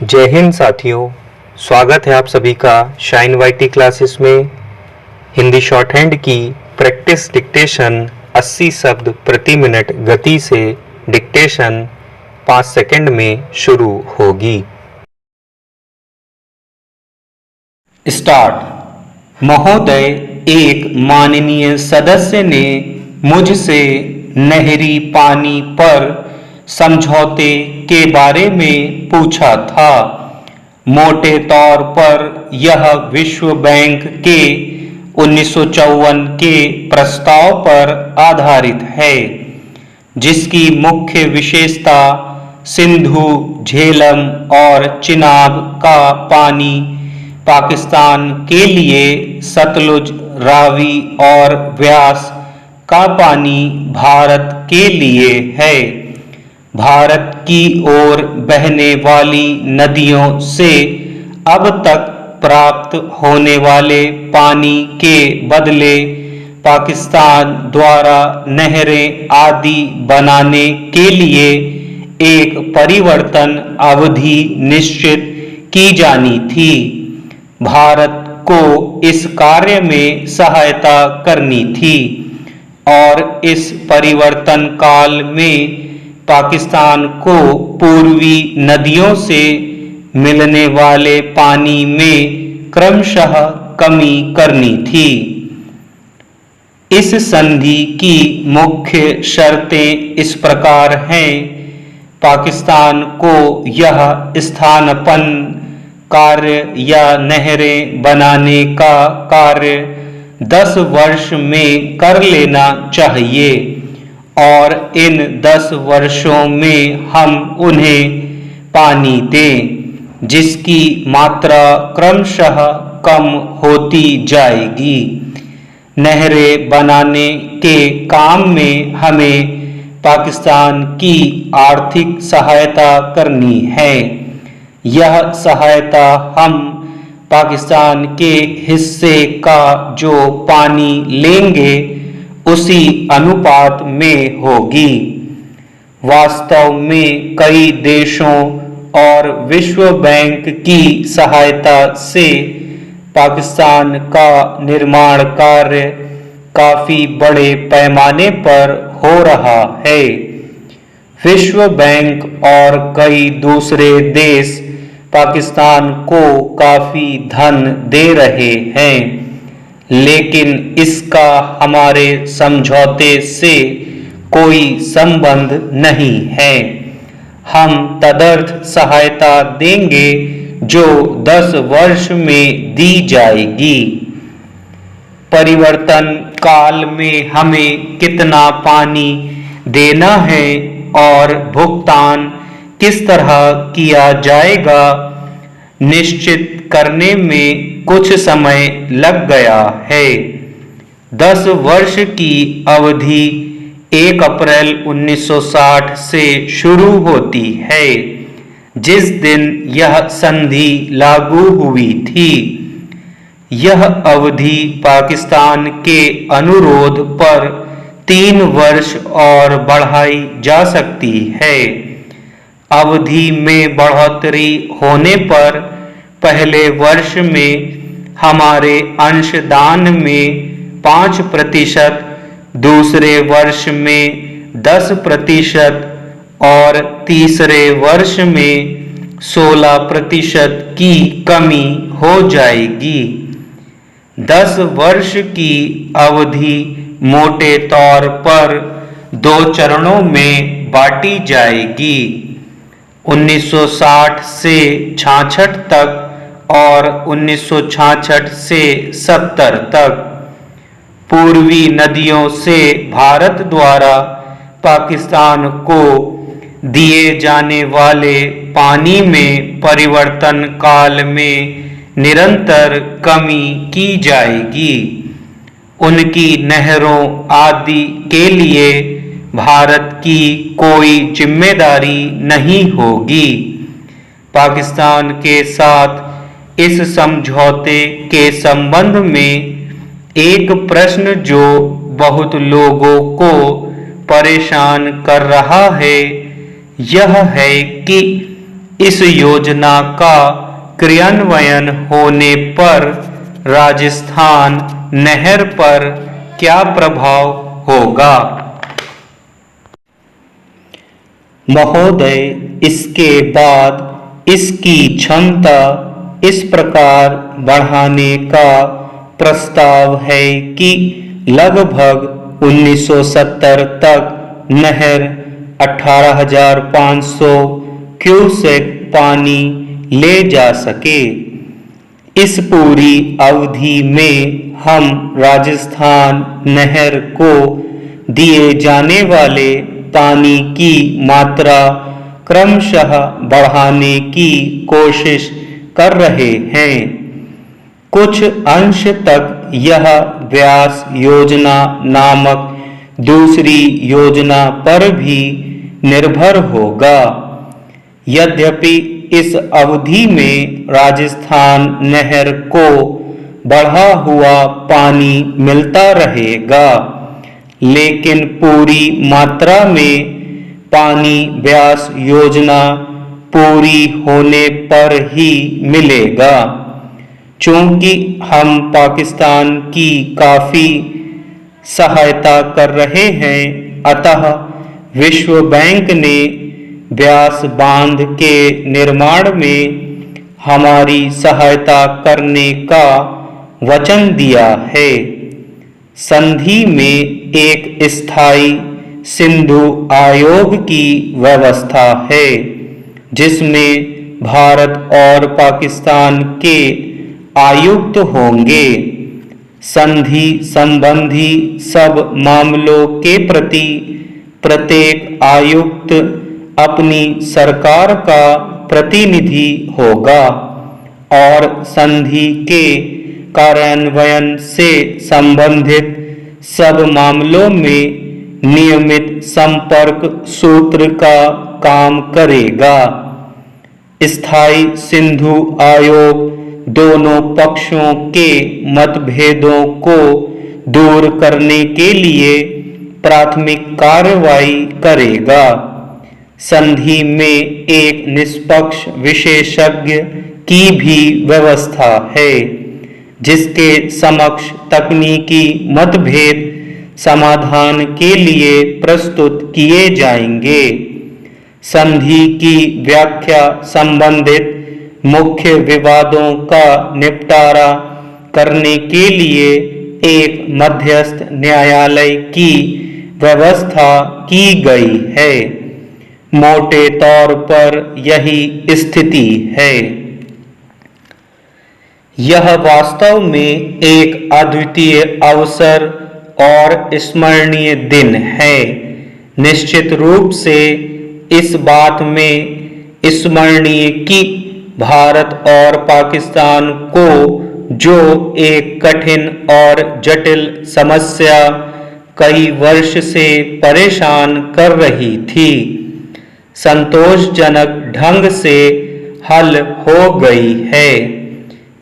जय हिंद साथियों, स्वागत है आप सभी का शाइन वाईटी क्लासेस में। हिंदी शॉर्ट हैंड की प्रैक्टिस डिक्टेशन 80 शब्द प्रति मिनट गति से डिक्टेशन 5 सेकंड में शुरू होगी। स्टार्ट। महोदय, एक माननीय सदस्य ने मुझसे नहरी पानी पर समझौते के बारे में पूछा था। मोटे तौर पर यह विश्व बैंक के 1954 के प्रस्ताव पर आधारित है, जिसकी मुख्य विशेषता सिंधु, झेलम और चिनाब का पानी पाकिस्तान के लिए सतलुज, रावी और व्यास का पानी भारत के लिए है। भारत की ओर बहने वाली नदियों से अब तक प्राप्त होने वाले पानी के बदले पाकिस्तान द्वारा नहरें आदि बनाने के लिए एक परिवर्तन अवधि निश्चित की जानी थी। भारत को इस कार्य में सहायता करनी थी और इस परिवर्तन काल में पाकिस्तान को पूर्वी नदियों से मिलने वाले पानी में क्रमशः कमी करनी थी। इस संधि की मुख्य शर्तें इस प्रकार हैं। पाकिस्तान को यह स्थानापन्न कार्य या नहरें बनाने का कार्य 10 वर्ष में कर लेना चाहिए और इन 10 वर्षों में हम उन्हें पानी दें, जिसकी मात्रा क्रमशः कम होती जाएगी। नहरें बनाने के काम में हमें पाकिस्तान की आर्थिक सहायता करनी है। यह सहायता हम पाकिस्तान के हिस्से का जो पानी लेंगे उसी अनुपात में होगी। वास्तव में कई देशों और विश्व बैंक की सहायता से पाकिस्तान का निर्माण कार्य काफी बड़े पैमाने पर हो रहा है। विश्व बैंक और कई दूसरे देश पाकिस्तान को काफी धन दे रहे हैं, लेकिन इसका हमारे समझौते से कोई संबंध नहीं है। हम तदर्थ सहायता देंगे जो 10 वर्ष में दी जाएगी। परिवर्तन काल में हमें कितना पानी देना है और भुगतान किस तरह किया जाएगा, निश्चित करने में कुछ समय लग गया है। 10 वर्ष की अवधि 1 अप्रैल 1960 से शुरू होती है, जिस दिन यह संधि लागू हुई थी। यह अवधि पाकिस्तान के अनुरोध पर 3 वर्ष और बढ़ाई जा सकती है। अवधि में बढ़ोतरी होने पर पहले वर्ष में हमारे अंशदान में 5%, दूसरे वर्ष में 10% और तीसरे वर्ष में 16% की कमी हो जाएगी। 10 वर्ष की अवधि मोटे तौर पर 2 चरणों में बांटी जाएगी, 1960 से 66 तक और 1966 से 70 तक। पूर्वी नदियों से भारत द्वारा पाकिस्तान को दिए जाने वाले पानी में परिवर्तन काल में निरंतर कमी की जाएगी। उनकी नहरों आदि के लिए भारत की कोई जिम्मेदारी नहीं होगी। पाकिस्तान के साथ इस समझौते के संबंध में एक प्रश्न जो बहुत लोगों को परेशान कर रहा है, यह है कि इस योजना का क्रियान्वयन होने पर राजस्थान नहर पर क्या प्रभाव होगा? महोदय, इसके बाद इसकी क्षमता इस प्रकार बढ़ाने का प्रस्ताव है कि लगभग 1970 तक नहर 18,500 क्यूसेक पानी ले जा सके। इस पूरी अवधि में हम राजस्थान नहर को दिए जाने वाले पानी की मात्रा क्रमशः बढ़ाने की कोशिश कर रहे हैं। कुछ अंश तक यह व्यास योजना नामक दूसरी योजना पर भी निर्भर होगा। यद्यपि इस अवधि में राजस्थान नहर को बढ़ा हुआ पानी मिलता रहेगा, लेकिन पूरी मात्रा में पानी व्यास योजना पूरी होने पर ही मिलेगा। चूंकि हम पाकिस्तान की काफी सहायता कर रहे हैं, अतः विश्व बैंक ने व्यास बांध के निर्माण में हमारी सहायता करने का वचन दिया है। संधि में एक स्थायी सिंधु आयोग की व्यवस्था है, जिसमें भारत और पाकिस्तान के आयुक्त होंगे। संधि संबंधी सब मामलों के प्रति प्रत्येक आयुक्त अपनी सरकार का प्रतिनिधि होगा और संधि के कार्यान्वयन से संबंधित सब मामलों में नियमित संपर्क सूत्र का काम करेगा। स्थायी सिंधु आयोग दोनों पक्षों के मतभेदों को दूर करने के लिए प्राथमिक कार्रवाई करेगा। संधि में एक निष्पक्ष विशेषज्ञ की भी व्यवस्था है, जिसके समक्ष तकनीकी मतभेद समाधान के लिए प्रस्तुत किए जाएंगे। संधि की व्याख्या संबंधित मुख्य विवादों का निपटारा करने के लिए एक मध्यस्थ न्यायालय की व्यवस्था की गई है। मोटे तौर पर यही स्थिति है। यह वास्तव में एक अद्वितीय अवसर और स्मरणीय दिन है। निश्चित रूप से इस बात में स्मरणीय कि भारत और पाकिस्तान को जो एक कठिन और जटिल समस्या कई वर्ष से परेशान कर रही थी, संतोषजनक ढंग से हल हो गई है।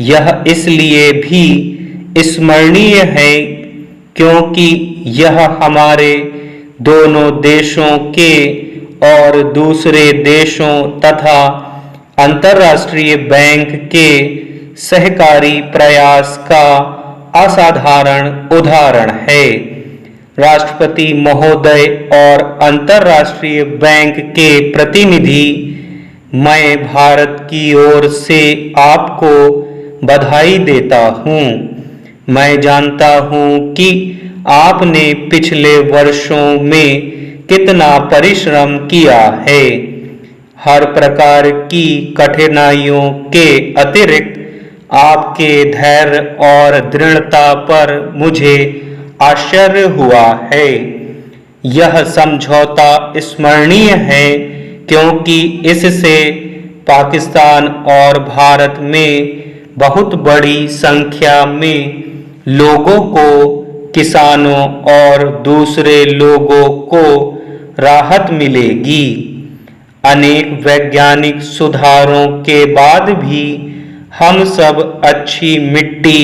यह इसलिए भी स्मरणीय है क्योंकि यह हमारे दोनों देशों के और दूसरे देशों तथा अंतर्राष्ट्रीय बैंक के सहकारी प्रयास का असाधारण उदाहरण है। राष्ट्रपति महोदय और अंतर्राष्ट्रीय बैंक के प्रतिनिधि, मैं भारत की ओर से आपको बधाई देता हूँ। मैं जानता हूँ कि आपने पिछले वर्षों में कितना परिश्रम किया है। हर प्रकार की कठिनाइयों के अतिरिक्त आपके धैर्य और दृढ़ता पर मुझे आश्चर्य हुआ है। यह समझौता स्मरणीय है क्योंकि इससे पाकिस्तान और भारत में बहुत बड़ी संख्या में लोगों को, किसानों और दूसरे लोगों को राहत मिलेगी। अनेक वैज्ञानिक सुधारों के बाद भी हम सब अच्छी मिट्टी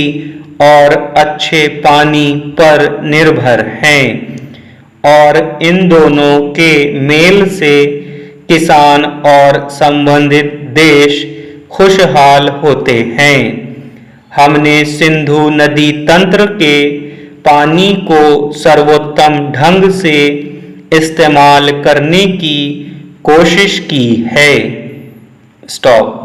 और अच्छे पानी पर निर्भर हैं और इन दोनों के मेल से किसान और संबंधित देश खुशहाल होते हैं। हमने सिंधु नदी तंत्र के पानी को सर्वोत्तम ढंग से इस्तेमाल करने की कोशिश की है। स्टॉप।